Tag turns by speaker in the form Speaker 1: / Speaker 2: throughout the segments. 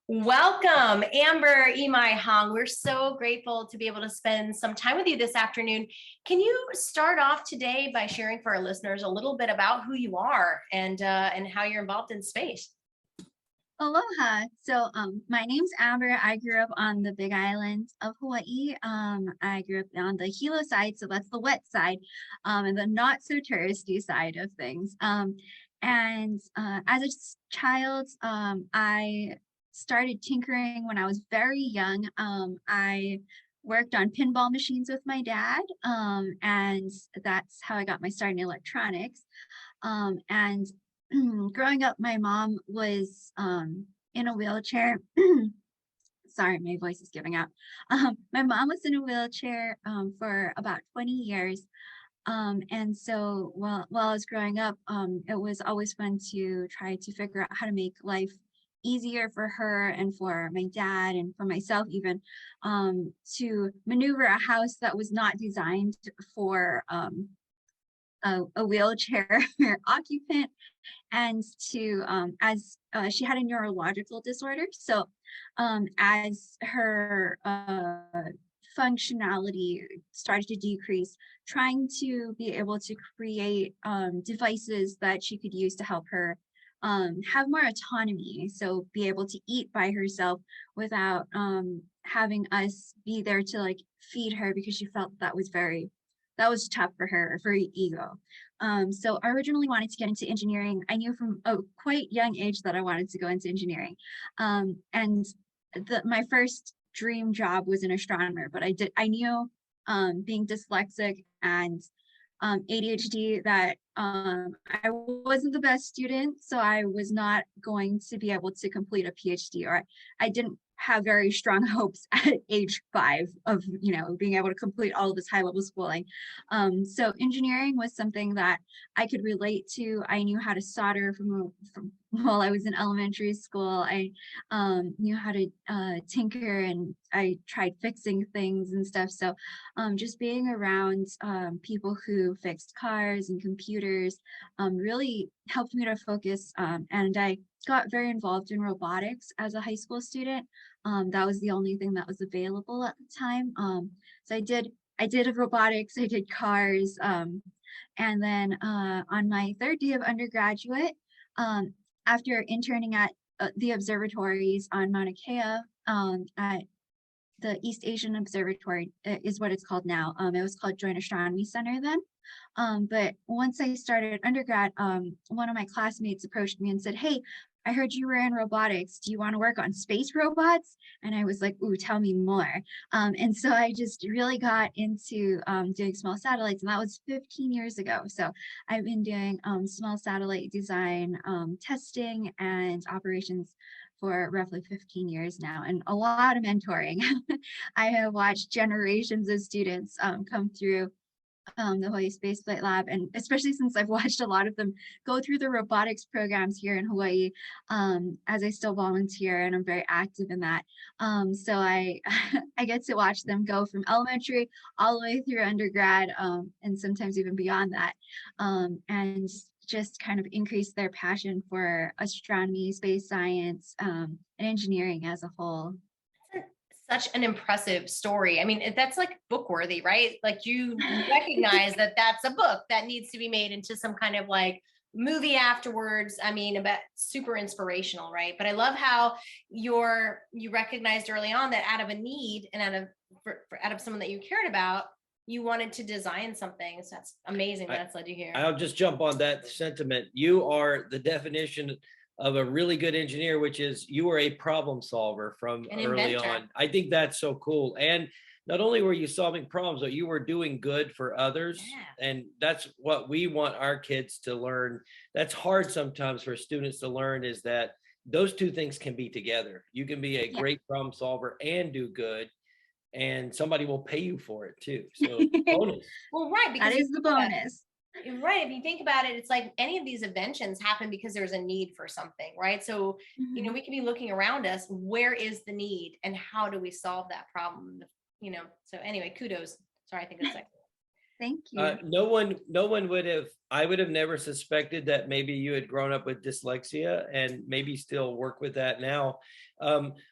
Speaker 1: Welcome, Amber Imai-Hong. We're so grateful to be able to spend some time with you this afternoon. Can you start off today by sharing for our listeners a little bit about who you are and how you're involved in space?
Speaker 2: Aloha. My name's Amber. I grew up on the Big Island of Hawaii. I grew up on the Hilo side, so that's the wet side, and the not so touristy side of things. As a child, I started tinkering when I was very young. I worked on pinball machines with my dad, and that's how I got my start in electronics. And Growing up, my mom was in a wheelchair. Sorry, my voice is giving out. My mom was in a wheelchair for about 20 years. And so while I was growing up, it was always fun to try to figure out how to make life easier for her and for my dad and for myself even, to maneuver a house that was not designed for a wheelchair occupant, and to as she had a neurological disorder, so as her functionality started to decrease, trying to be able to create devices that she could use to help her have more autonomy, so be able to eat by herself without having us be there to like feed her, because she felt that was tough for her, for her ego. So I originally wanted to get into engineering. I knew from a quite young age that I wanted to go into engineering. And my first dream job was an astronomer, but I knew being dyslexic and ADHD that I wasn't the best student, so I was not going to be able to complete a PhD, or I didn't have very strong hopes at age 5 of being able to complete all of this high-level schooling. So engineering was something that I could relate to. I knew how to solder from while I was in elementary school. I knew how to tinker, and I tried fixing things and stuff. So just being around people who fixed cars and computers really helped me to focus, and I got very involved in robotics as a high school student. That was the only thing that was available at the time. So I did robotics, I did cars, and then on my third day of undergraduate, after interning at the observatories on Mauna Kea, at the East Asian Observatory is what it's called now. It was called Joint Astronomy Center then. But once I started undergrad, one of my classmates approached me and said, "Hey, I heard you were in robotics. Do you want to work on space robots?" And I was like, "Ooh, tell me more." And so I just really got into doing small satellites, and that was 15 years ago. So I've been doing small satellite design, testing, and operations for roughly 15 years now, and a lot of mentoring. I have watched generations of students come through the Hawaii Space Flight Lab, and especially since I've watched a lot of them go through the robotics programs here in Hawaii, as I still volunteer and I'm very active in that. So I I get to watch them go from elementary all the way through undergrad, and sometimes even beyond that, and just kind of increase their passion for astronomy, space science, and engineering as a whole.
Speaker 1: Such an impressive story. I mean, that's like book worthy, right? Like you recognize that that's a book that needs to be made into some kind of like movie afterwards. I mean, about super inspirational, right? But I love how you recognized early on that out of a need and out of someone that you cared about, you wanted to design something. So that's amazing. That's led you here.
Speaker 3: I'll just jump on that sentiment. You are the definition of a really good engineer, which is you were a problem solver from early on. I think that's so cool. And not only were you solving problems, but you were doing good for others. Yeah. And that's what we want our kids to learn. That's hard sometimes for students to learn, is that those two things can be together. You can be a great problem solver and do good, and somebody will pay you for it too. So bonus.
Speaker 1: Well, right.
Speaker 2: Because that is the bonus.
Speaker 1: Right. If you think about it, it's like any of these inventions happen because there's a need for something, right? So, we can be looking around us, where is the need and how do we solve that problem? So anyway, kudos. Sorry, I think it's like
Speaker 2: Thank you.
Speaker 3: No one would have, I would have never suspected that maybe you had grown up with dyslexia and maybe still work with that now.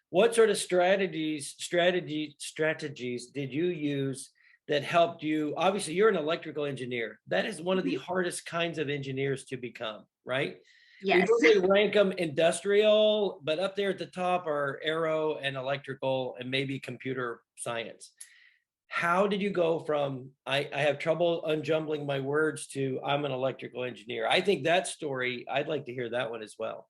Speaker 3: What sort of strategies did you use that helped you? Obviously, you're an electrical engineer. That is one of the hardest kinds of engineers to become, right?
Speaker 2: Yes.
Speaker 3: We normally rank them industrial, but up there at the top are aero and electrical and maybe computer science. How did you go from I have trouble unjumbling my words to I'm an electrical engineer? I think that story, I'd like to hear that one as well.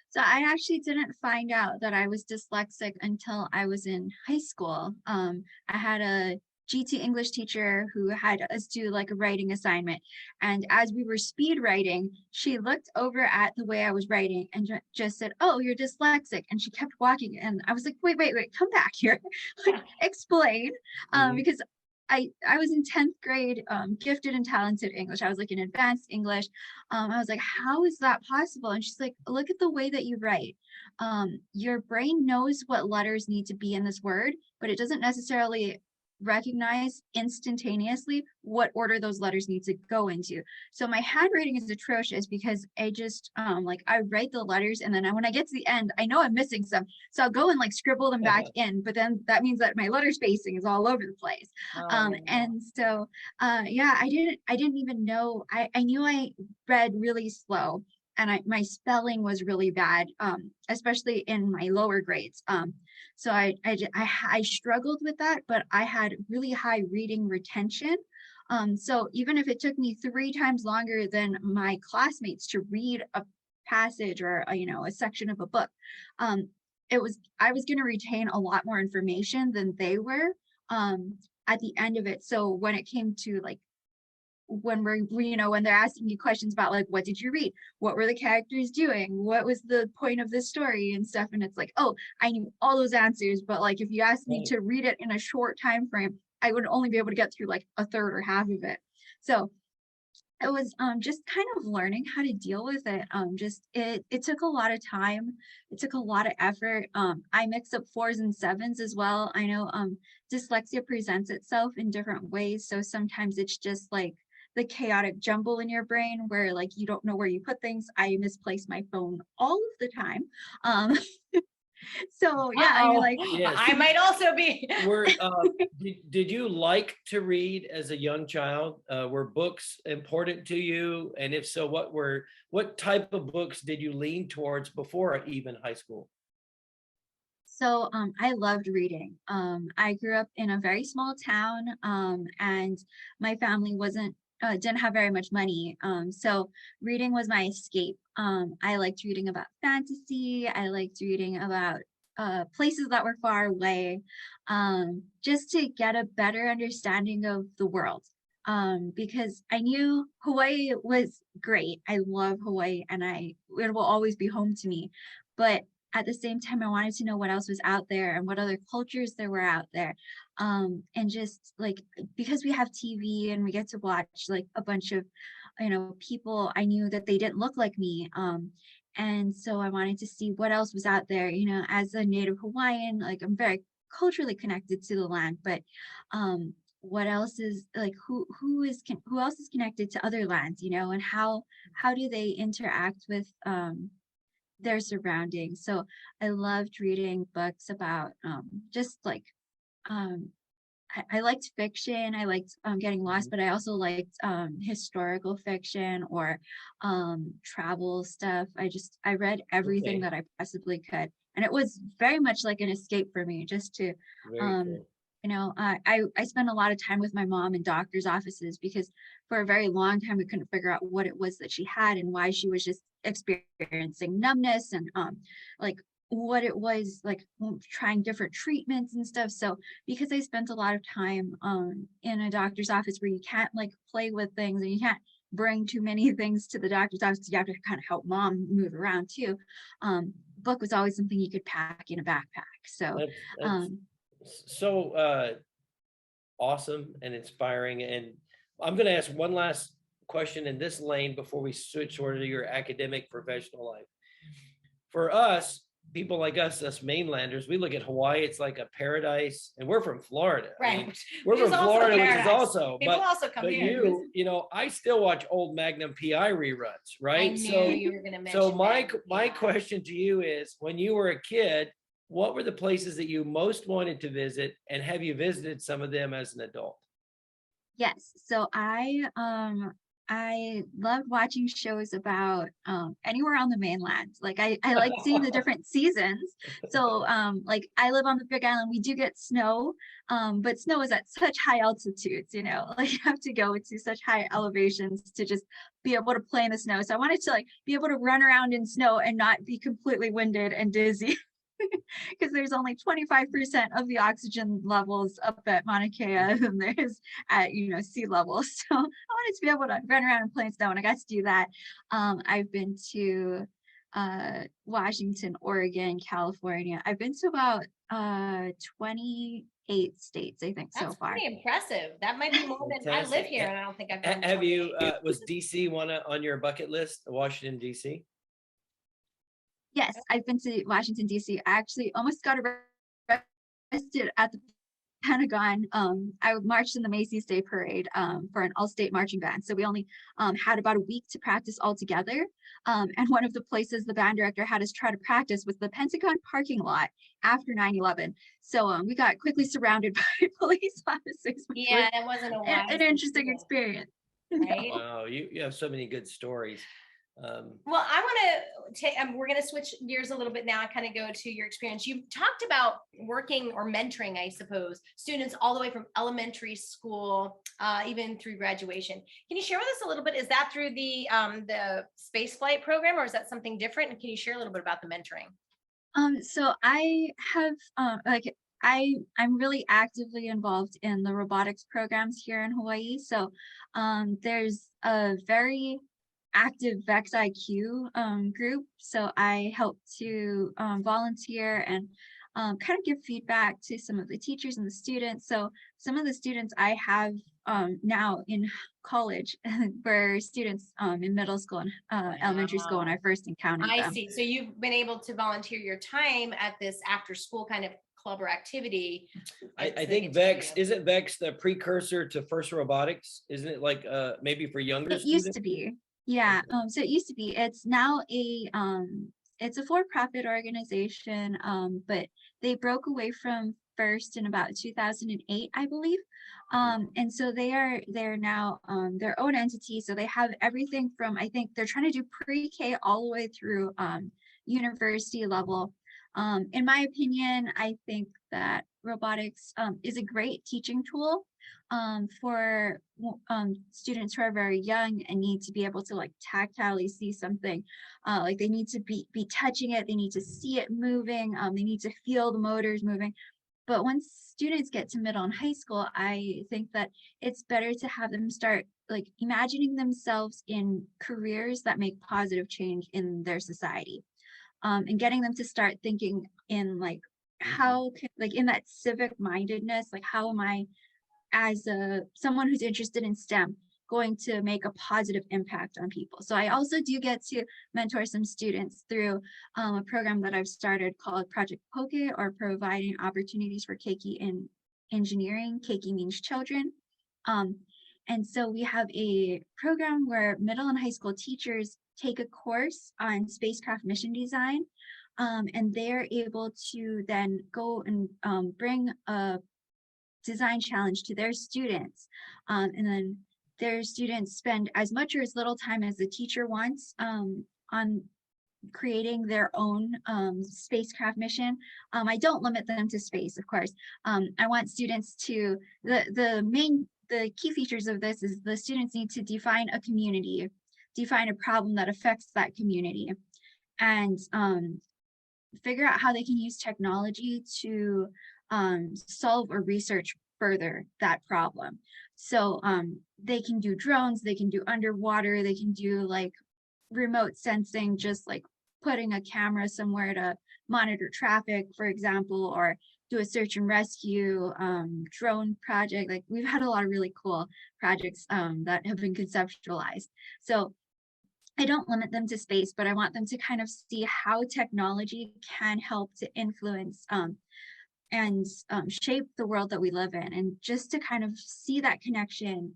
Speaker 2: So I actually didn't find out that I was dyslexic until I was in high school. I had a GT English teacher who had us do like a writing assignment. And as we were speed writing, she looked over at the way I was writing and just said, "Oh, you're dyslexic." And she kept walking. And I was like, wait, come back here. Like, explain. Because I was in 10th grade, gifted and talented English. I was like in advanced English. I was like, how is that possible? And she's like, look at the way that you write. Your brain knows what letters need to be in this word, but it doesn't necessarily recognize instantaneously what order those letters need to go into. So my handwriting is atrocious because I just like I write the letters and then when I get to the end, I know I'm missing some. So I'll go and like scribble them back in, but then that means that my letter spacing is all over the place. And so yeah, I didn't even know. I knew I read really slow and my spelling was really bad, especially in my lower grades. So I struggled with that, but I had really high reading retention. So even if it took me 3 times longer than my classmates to read a passage or a section of a book, I was going to retain a lot more information than they were at the end of it. So when it came to like when when they're asking you questions about like what did you read, what were the characters doing, what was the point of this story and stuff, and it's like, oh, I knew all those answers, but like if you asked me to read it in a short time frame, I would only be able to get through like a third or half of it. So it was just kind of learning how to deal with it. It took a lot of time, it took a lot of effort. I mix up 4s and 7s as well. I know dyslexia presents itself in different ways, so sometimes it's just like the chaotic jumble in your brain where like you don't know where you put things. I misplace my phone all of the time. So yeah, I mean, like
Speaker 3: yes.
Speaker 1: I might also be.
Speaker 3: Did you like to read as a young child? Were books important to you? And if so, what type of books did you lean towards before even high school?
Speaker 2: So I loved reading. I grew up in a very small town, and my family didn't have very much money. So reading was my escape. I liked reading about fantasy. I liked reading about places that were far away, just to get a better understanding of the world. Because I knew Hawaii was great. I love Hawaii and it will always be home to me. But at the same time, I wanted to know what else was out there and what other cultures there were out there. And just like, because we have TV and we get to watch like a bunch of, people, I knew that they didn't look like me. And so I wanted to see what else was out there, as a native Hawaiian, like I'm very culturally connected to the land, but what else is like, who else is connected to other lands, and how do they interact with their surroundings. So I loved reading books about just like I liked fiction. I liked getting lost, but I also liked historical fiction or travel stuff. I read everything that I possibly could, and it was very much like an escape for me, just to
Speaker 3: Cool.
Speaker 2: I spent a lot of time with my mom in doctor's offices because for a very long time we couldn't figure out what it was that she had and why she was just experiencing numbness and like what it was, like trying different treatments and stuff. So because I spent a lot of time in a doctor's office where you can't like play with things and you can't bring too many things to the doctor's office, you have to kind of help mom move around too. Book was always something you could pack in a backpack. So
Speaker 3: that's so awesome and inspiring. And I'm going to ask one last question in this lane before we switch over to your academic professional life. For us, people like us mainlanders, we look at Hawaii, it's like a paradise, and we're from Florida.
Speaker 1: Right.
Speaker 3: I mean, we're from Florida, which is also,
Speaker 1: people also come
Speaker 3: but
Speaker 1: here.
Speaker 3: you know, I still watch old Magnum PI reruns, right?
Speaker 1: I knew you were going to mention
Speaker 3: so my
Speaker 1: that.
Speaker 3: question to you is, when you were a kid, what were the places that you most wanted to visit, and have you visited some of them as an adult?
Speaker 2: Yes, so I loved watching shows about anywhere on the mainland. Like I like seeing the different seasons. So like I live on the Big Island, we do get snow, but snow is at such high altitudes, you know, like you have to go to such high elevations to just be able to play in the snow. So I wanted to like be able to run around in snow and not be completely winded and dizzy. Because there's only 25% of the oxygen levels up at Mauna Kea than there is at, you know, sea level. So I wanted to be able to run around and play in snow, and I got to do that. I've been to Washington, Oregon, California. I've been to about 28 states, I think.
Speaker 1: That's
Speaker 2: so far.
Speaker 1: Pretty impressive. That might be more than I live here, and I don't think I've done.
Speaker 3: Have you was DC one on your bucket list, Washington DC?
Speaker 2: Yes, I've been to Washington, D.C. I actually almost got arrested at the Pentagon. I marched in the Macy's Day Parade for an all-state marching band. So we only had about a week to practice all together. And one of the places the band director had us try to practice was the Pentagon parking lot after 9/11. So we got quickly surrounded by police officers.
Speaker 1: Yeah, that wasn't
Speaker 2: an interesting experience.
Speaker 1: Right?
Speaker 3: Wow, you have so many good stories.
Speaker 1: Well, I want to take, we're going to switch gears a little bit now and kind of go to your experience. You talked about working or mentoring, I suppose, students all the way from elementary school, even through graduation. Can you share with us a little bit? Is that through the space flight program, or is that something different? And can you share a little bit about the mentoring?
Speaker 2: So I have I'm really actively involved in the robotics programs here in Hawaii. So there's a very active VEX IQ group. So I help to volunteer and kind of give feedback to some of the teachers and the students. So some of the students I have now in college were students in middle school and elementary school when I first encountered them.
Speaker 1: I see. So you've been able to volunteer your time at this after school kind of club or activity.
Speaker 3: I think VEX, isn't VEX the precursor to FIRST Robotics? Isn't it like maybe for younger students?
Speaker 2: It used to be. Yeah, so it used to be. It's now it's a for-profit organization, but they broke away from FIRST in about 2008, I believe. And so they're now their own entity. So they have everything from, I think they're trying to do pre-K all the way through university level. In my opinion, I think that robotics is a great teaching tool for students who are very young and need to be able to like tactilely see something. Like they need to be touching it, they need to see it moving, they need to feel the motors moving. But once students get to middle and high school, I think that it's better to have them start like imagining themselves in careers that make positive change in their society. And getting them to start thinking in like, how can, like in that civic mindedness, like how am I as someone who's interested in STEM going to make a positive impact on people. So I also do get to mentor some students through a program that I've started called Project Poke, or Providing Opportunities for Keiki in Engineering. Keiki means children. And so we have a program where middle and high school teachers take a course on spacecraft mission design, and they're able to then go and bring a design challenge to their students, and then their students spend as much or as little time as the teacher wants on creating their own spacecraft mission. I don't limit them to space, of course. I want students to, the key features of this is the students need to define a community, define a problem that affects that community, and figure out how they can use technology to solve or research further that problem. So they can do drones, they can do underwater, they can do like remote sensing, just like putting a camera somewhere to monitor traffic, for example, or do a search and rescue drone project. Like we've had a lot of really cool projects that have been conceptualized. So I don't limit them to space, but I want them to kind of see how technology can help to influence and shape the world that we live in, and just to kind of see that connection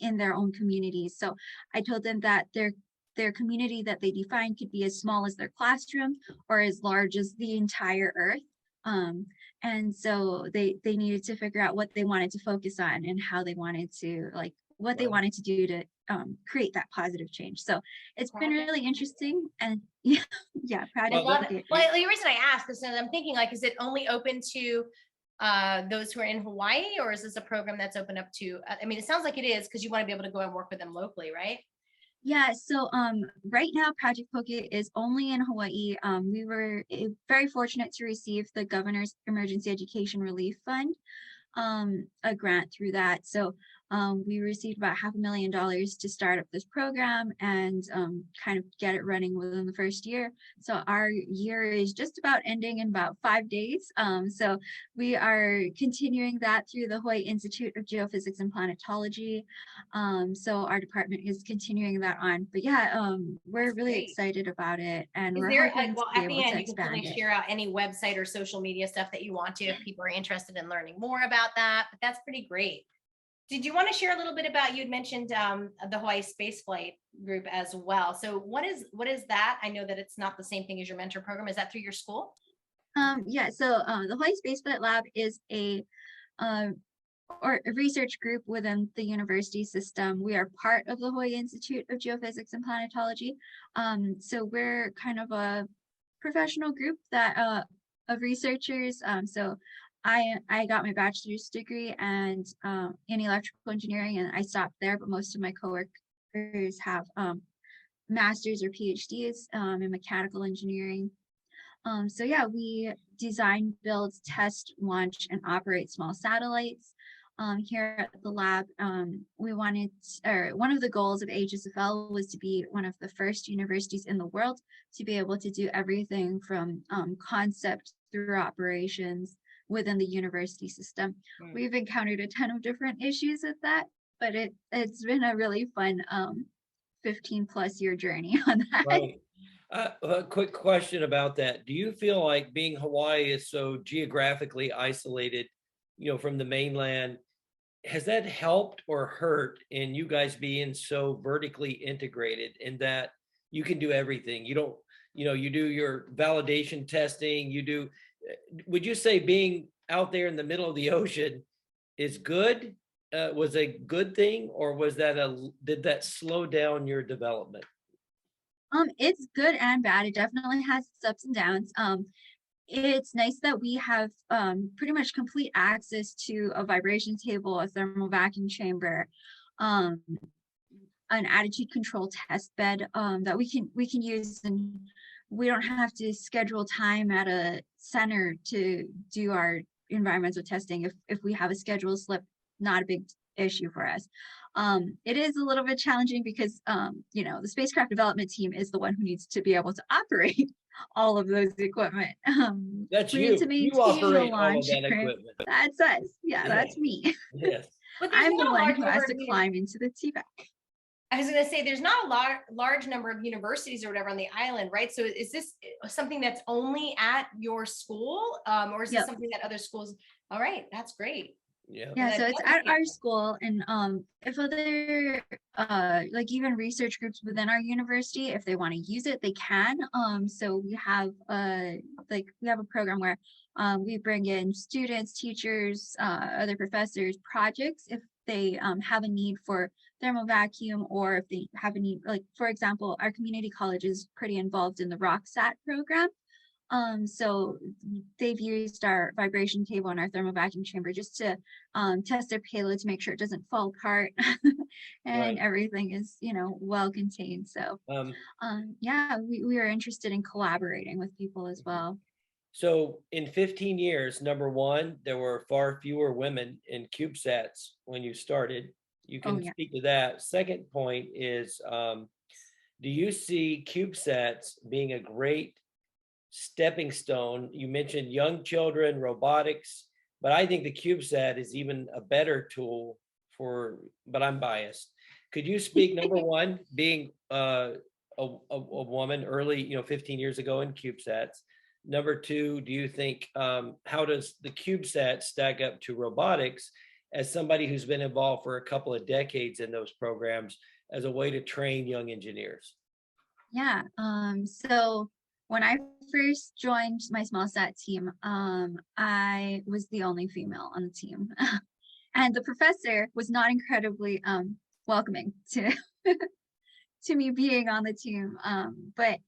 Speaker 2: in their own communities. So I told them that their community that they define could be as small as their classroom or as large as the entire Earth. And so they needed to figure out what they wanted to focus on and how they wanted to, like, what they wanted to do to create that positive change. So it's been really interesting. And yeah,
Speaker 1: I love it. Well, the reason I ask is that I'm thinking, like, is it only open to those who are in Hawaii, or is this a program that's open up to, I mean, it sounds like it is, because you want to be able to go and work with them locally, right?
Speaker 2: Yeah, so right now Project Pocket is only in Hawaii. We were very fortunate to receive the Governor's Emergency Education Relief Fund, a grant through that. So we received about $500,000 to start up this program and kind of get it running within the first year. So our year is just about ending in about 5 days. So we are continuing that through the Hawaii Institute of Geophysics and Planetology. So our department is continuing that on. But yeah, we're really excited about it, and
Speaker 1: Is
Speaker 2: we're
Speaker 1: there,
Speaker 2: hoping
Speaker 1: well,
Speaker 2: to be
Speaker 1: at the
Speaker 2: able to
Speaker 1: end, you can
Speaker 2: expand
Speaker 1: certainly
Speaker 2: it.
Speaker 1: share out any website or social media stuff that you want to, if people are interested in learning more about that. But that's pretty great. Did you want to share a little bit about, you'd mentioned the Hawaii Spaceflight Group as well. So what is that? I know that it's not the same thing as your mentor program. Is that through your school?
Speaker 2: Yeah, so the Hawaii Spaceflight Lab is a research group within the university system. We are part of the Hawaii Institute of Geophysics and Planetology. So we're kind of a professional group that of researchers. So I got my bachelor's degree and in electrical engineering, and I stopped there, but most of my coworkers have master's or PhDs in mechanical engineering. So yeah, we design, build, test, launch, and operate small satellites. Here at the lab, we wanted, or one of the goals of HSFL was to be one of the first universities in the world to be able to do everything from concept through operations within the university system. We've encountered a ton of different issues with that, but it's been a really fun 15+ year journey on that.
Speaker 3: Right. A quick question about that. Do you feel like being Hawaii is so geographically isolated, from the mainland, has that helped or hurt in you guys being so vertically integrated in that you can do everything? You don't, you do your validation testing, would you say being out there in the middle of the ocean is good? Was a good thing, or did that slow down your development?
Speaker 2: It's good and bad. It definitely has its ups and downs. It's nice that we have pretty much complete access to a vibration table, a thermal vacuum chamber, an attitude control test bed that we can use, and we don't have to schedule time at a center to do our environmental testing. If we have a schedule slip, not a big issue for us. It is a little bit challenging because the spacecraft development team is the one who needs to be able to operate all of those equipment.
Speaker 3: That's
Speaker 2: we
Speaker 3: you.
Speaker 2: need to maintain
Speaker 3: You operate
Speaker 2: the
Speaker 3: all of
Speaker 2: launch.
Speaker 3: that equipment.
Speaker 2: That's us. Yeah, that's me.
Speaker 3: Yes.
Speaker 1: But there's
Speaker 2: I'm the
Speaker 1: not a
Speaker 2: one
Speaker 1: large
Speaker 2: who has
Speaker 1: number
Speaker 2: to
Speaker 1: of
Speaker 2: climb into the TVAC.
Speaker 1: I was going to say, there's not a large number of universities or whatever on the island, right? So is this something that's only at your school, or is it something that other schools? All right, that's great.
Speaker 2: Yeah, so it's at our school, and if other like even research groups within our university, if they want to use it, they can. So we have we have a program where we bring in students, teachers, other professors, projects if they have a need for thermal vacuum, or if they have a need, like for example, our community college is pretty involved in the RockSat program. So they've used our vibration table and our thermal vacuum chamber just to test their payload to make sure it doesn't fall apart and everything is, well contained. So yeah, we are interested in collaborating with people as well.
Speaker 3: So in 15 years, number one, there were far fewer women in CubeSats when you started. You can speak to that. Second point is, do you see CubeSats being a great stepping stone? You mentioned young children, robotics, but I think the CubeSat is even a better tool but I'm biased. Could you speak, number one, being a woman early, 15 years ago in CubeSats? Number two, do you think, how does the CubeSat stack up to robotics as somebody who's been involved for a couple of decades in those programs as a way to train young engineers?
Speaker 2: Yeah, so when I first joined my small sat team, I was the only female on the team. And the professor was not incredibly welcoming to to me being on the team. But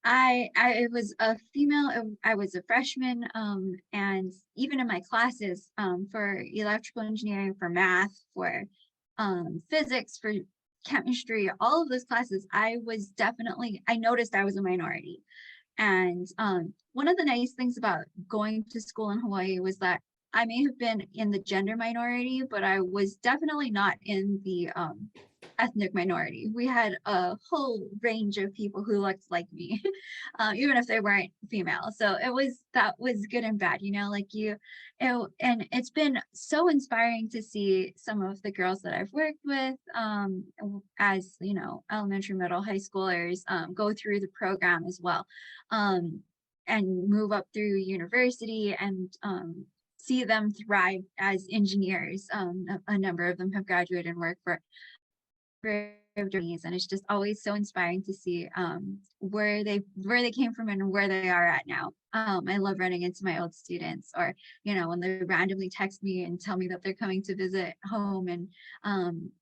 Speaker 2: I was a female, I was a freshman, and even in my classes, for electrical engineering, for math, for physics, for chemistry, all of those classes, I noticed I was a minority. And one of the nice things about going to school in Hawaii was that I may have been in the gender minority, but I was definitely not in the ethnic minority. We had a whole range of people who looked like me, even if they weren't female. So that was good and bad, and it's been so inspiring to see some of the girls that I've worked with, as elementary, middle, high schoolers, go through the program as well, and move up through university and see them thrive as engineers. A number of them have graduated and work for journeys, and it's just always so inspiring to see where they came from and where they are at now. I love running into my old students, or when they randomly text me and tell me that they're coming to visit home, and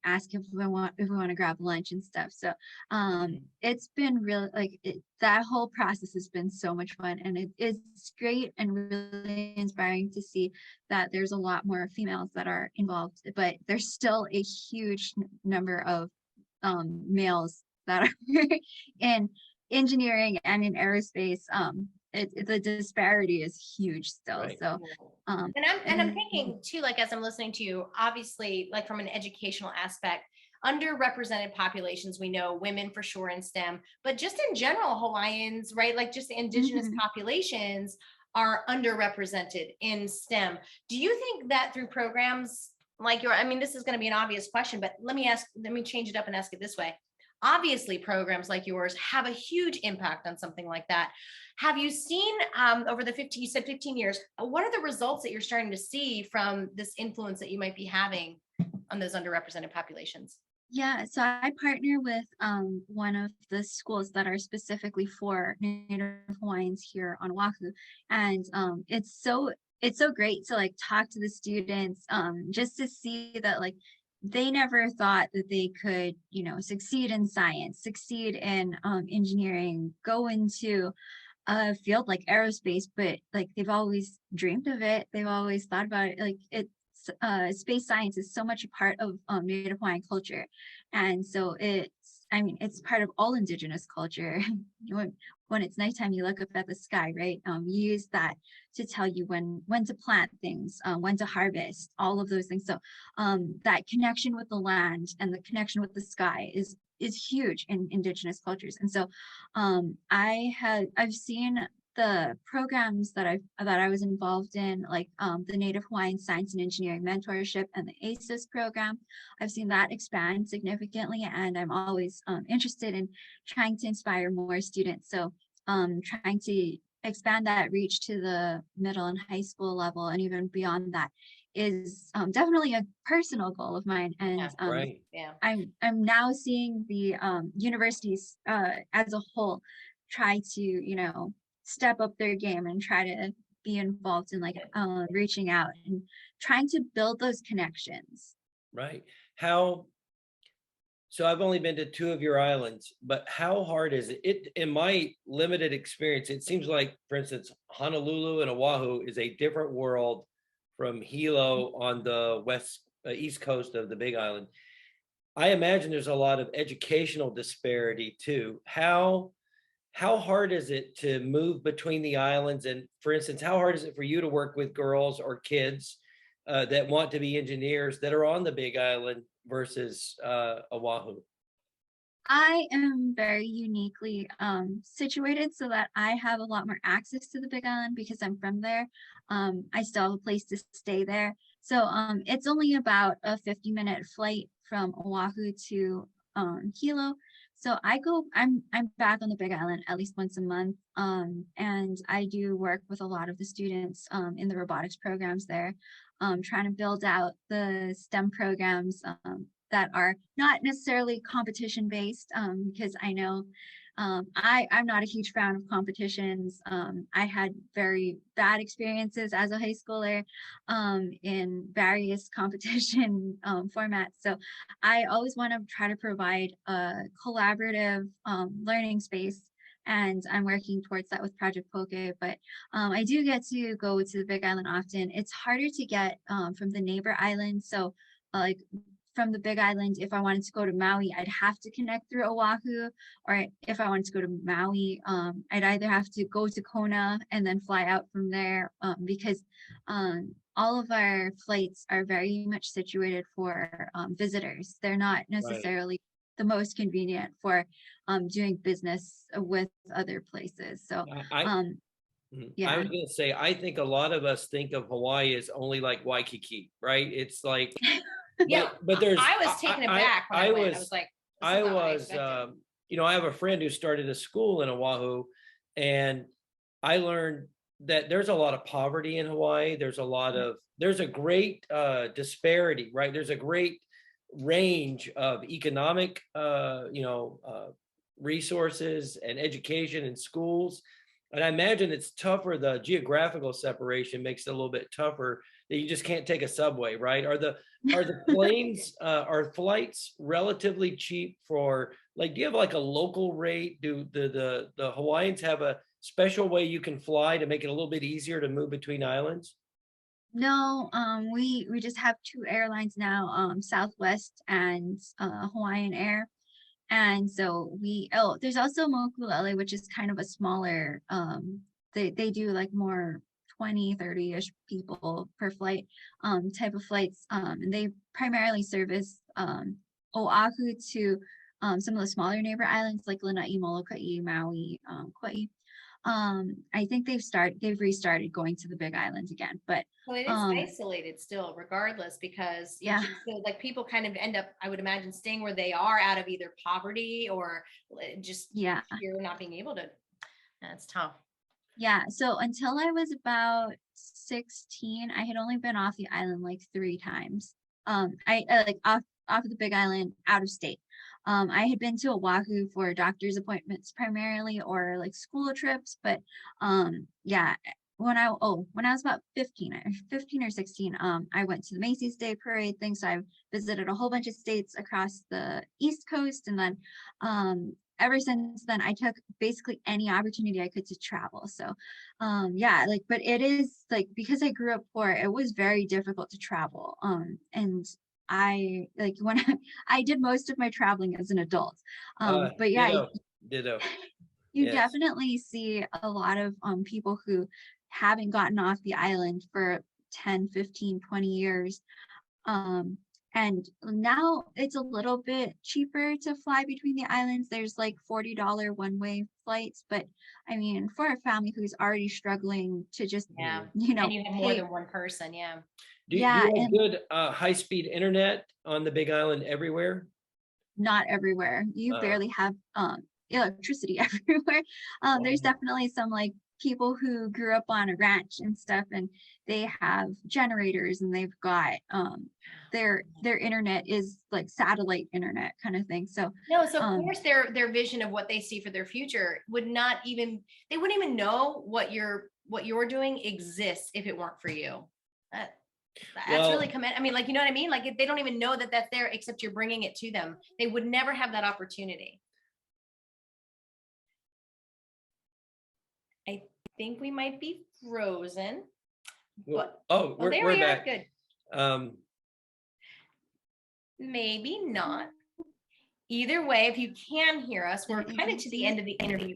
Speaker 2: ask if we want to grab lunch and stuff. So it's been really that whole process has been so much fun, and it's great and really inspiring to see that there's a lot more females that are involved, but there's still a huge number of males that are in engineering and in aerospace. The disparity is huge still.
Speaker 3: Right.
Speaker 2: So
Speaker 1: and I'm thinking too, like, as I'm listening to you, obviously, like, from an educational aspect, underrepresented populations, we know women for sure in STEM, but just in general, Hawaiians, right? Like, just the indigenous populations are underrepresented in STEM. Do you think that through programs like this is going to be an obvious question, but let me change it up and ask it this way. Obviously, programs like yours have a huge impact on something like that. Have you seen over the 15 years, what are the results that you're starting to see from this influence that you might be having on those underrepresented populations?
Speaker 2: Yeah, so I partner with one of the schools that are specifically for Native Hawaiians here on Oahu, and it's so great to talk to the students, just to see that they never thought that they could succeed in science, succeed in engineering, go into a field like aerospace, but they've always dreamed of it, they've always thought about it. Space science is so much a part of Native Hawaiian culture, and so it's part of all indigenous culture. When it's nighttime, you look up at the sky, right? You use that to tell you when to plant things, when to harvest, all of those things. So that connection with the land and the connection with the sky is huge in indigenous cultures. And so I've seen the programs that I was involved in, the Native Hawaiian Science and Engineering Mentorship and the ACES program. I've seen that expand significantly, and I'm always interested in trying to inspire more students. So trying to expand that reach to the middle and high school level, and even beyond that, is definitely a personal goal of mine. And
Speaker 3: Right.
Speaker 2: I'm now seeing the universities as a whole try to step up their game and try to be involved in reaching out and trying to build those connections.
Speaker 3: Right. So I've only been to 2 of your islands, but how hard is it? In my limited experience, it seems like, for instance, Honolulu and Oahu is a different world from Hilo on the east coast of the Big Island. I imagine there's a lot of educational disparity too. How hard is it to move between the islands? And for instance, how hard is it for you to work with girls or kids that want to be engineers that are on the Big Island versus Oahu?
Speaker 2: I am very uniquely situated so that I have a lot more access to the Big Island because I'm from there. I still have a place to stay there. So it's only about a 50-minute flight from Oahu to Hilo. So I'm back on the Big Island at least once a month. And I do work with a lot of the students in the robotics programs there, trying to build out the STEM programs that are not necessarily competition based, because I know I'm not a huge fan of competitions. I had very bad experiences as a high schooler in various competition formats. So I always want to try to provide a collaborative learning space. And I'm working towards that with Project Poke, but I do get to go to the Big Island often. It's harder to get from the neighbor island. So like from the Big Island, if I wanted to go to Maui, I'd have to connect through Oahu, or if I wanted to go to Maui, I'd either have to go to Kona and then fly out from there, because all of our flights are very much situated for visitors. They're not necessarily the most convenient for doing business with other places. So yeah.
Speaker 3: I was going to say, I think a lot of us think of Hawaii as only like Waikiki, right? It's like,
Speaker 1: yeah,
Speaker 3: but there's,
Speaker 1: I was taken aback when I went. I was like,
Speaker 3: I have a friend who started a school in Oahu, and I learned that there's a lot of poverty in Hawaii. There's a great disparity, right? There's a great range of economic, resources and education and schools. And I imagine it's tougher. The geographical separation makes it a little bit tougher, that you just can't take a subway, right? Are the planes, are flights relatively cheap for, like, do you have like a local rate? Do the Hawaiians have a special way you can fly to make it a little bit easier to move between islands?
Speaker 2: No, we just have two airlines now, Southwest and Hawaiian Air. And so there's also Mokulele, which is kind of a smaller, they do like more 20, 30-ish people per flight type of flights. And they primarily service Oahu to some of the smaller neighbor islands like Lanai, Molokai, Maui, Kauai. I think they've restarted going to the Big Island again, but
Speaker 1: well, it is isolated still, regardless, because so like people kind of end up, I would imagine, staying where they are out of either poverty or just you're not being able to. That's tough.
Speaker 2: Yeah. So until I was about 16, I had only been off the island like 3 times. I like off of the Big Island, out of state. I had been to Oahu for doctor's appointments primarily, or like school trips, but yeah, when I was about 15 or 16, I went to the Macy's Day Parade thing. So I visited a whole bunch of states across the East Coast, and then ever since then, I took basically any opportunity I could to travel. So yeah, like, but it is like, because I grew up poor, it was very difficult to travel. And I like when I did most of my traveling as an adult. But yeah,
Speaker 3: ditto.
Speaker 2: You definitely see a lot of people who haven't gotten off the island for 10, 15, 20 years. And now it's a little bit cheaper to fly between the islands. There's like $40 one-way flights, but I mean, for a family who's already struggling to just,
Speaker 1: and you have more than one person,
Speaker 3: Do you have good high-speed internet on the Big Island everywhere?
Speaker 2: Not everywhere. You barely have electricity everywhere. There's definitely some like people who grew up on a ranch and stuff, and they have generators, and they've got their internet is like satellite internet kind of thing. So
Speaker 1: of course their vision of what they see for their future they wouldn't even know what you're doing exists if it weren't for you. That's really I mean, like, you know what I mean? Like, if they don't even know that that's there, except you're bringing it to them. They would never have that opportunity. I think we might be frozen. But
Speaker 3: we're back.
Speaker 1: Good. Maybe not. Either way, if you can hear us, we're kind of to the end of the interview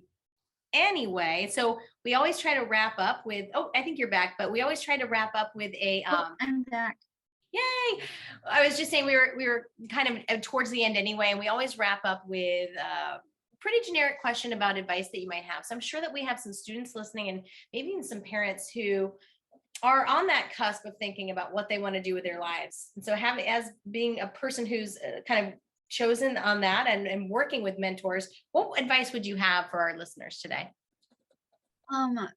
Speaker 1: anyway. So we always try to wrap up with, I think you're back, but we always try to wrap up with a
Speaker 2: I'm back.
Speaker 1: Yay. I was just saying we were kind of towards the end anyway, and we always wrap up with a pretty generic question about advice that you might have. So I'm sure that we have some students listening, and maybe even some parents who are on that cusp of thinking about what they want to do with their lives. And so as being a person who's kind of chosen on that and working with mentors, what advice would you have for our listeners today?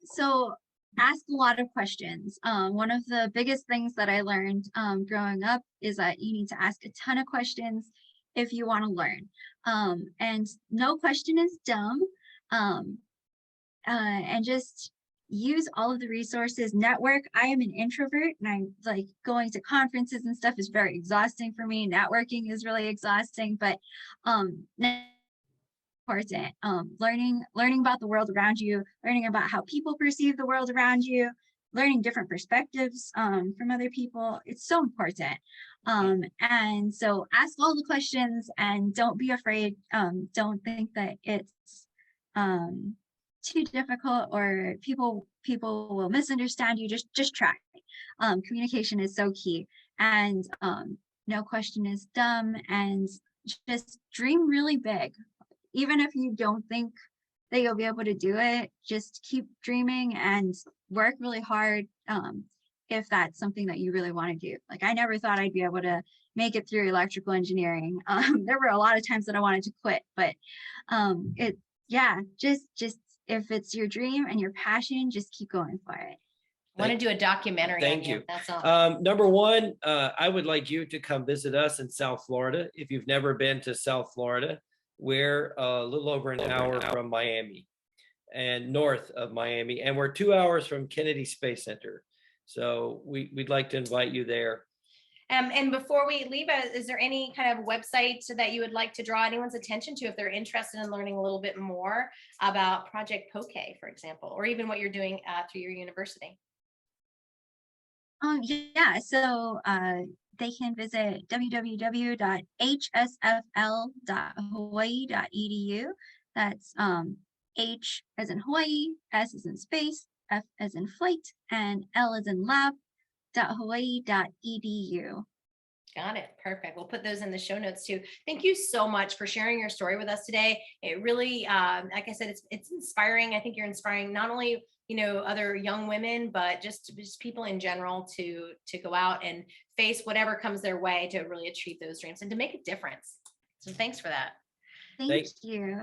Speaker 2: So ask a lot of questions. One of the biggest things that I learned growing up is that you need to ask a ton of questions if you want to learn. And no question is dumb. And just use all of the resources. Network. I am an introvert, and I like going to conferences and stuff is very exhausting for me. Networking is really exhausting, but important. Learning about the world around you, learning about how people perceive the world around you, learning different perspectives from other people. It's so important. And so ask all the questions and don't be afraid. Don't think that it's too difficult or people will misunderstand you. Just try. Communication is so key, and no question is dumb, and just dream really big. Even if you don't think that you'll be able to do it, just keep dreaming and work really hard if that's something that you really want to do. Like I never thought I'd be able to make it through electrical engineering. There were a lot of times that I wanted to quit, but just if it's your dream and your passion, just keep going for it.
Speaker 1: I want to do a documentary.
Speaker 3: Thank you.
Speaker 1: That's all.
Speaker 3: Number one, I would like you to come visit us in South Florida. If you've never been to South Florida, we're a little over an hour from Miami and north of Miami, and we're 2 hours from Kennedy Space Center. So we'd like to invite you there.
Speaker 1: And before we leave, is there any kind of website that you would like to draw anyone's attention to if they're interested in learning a little bit more about Project Poke, for example, or even what you're doing through your university?
Speaker 2: So they can visit www.hsfl.hawaii.edu. That's H as in Hawaii, S as in space, F as in flight, and L as in lab.hawaii.edu.
Speaker 1: Got it. Perfect. We'll put those in the show notes too. Thank you so much for sharing your story with us today. It really, like I said, it's inspiring. I think you're inspiring not only other young women, but just people in general to go out and face whatever comes their way to really achieve those dreams and to make a difference. So thanks for that.
Speaker 2: Thank you.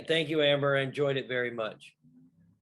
Speaker 3: Thank you, Amber. I enjoyed it very much.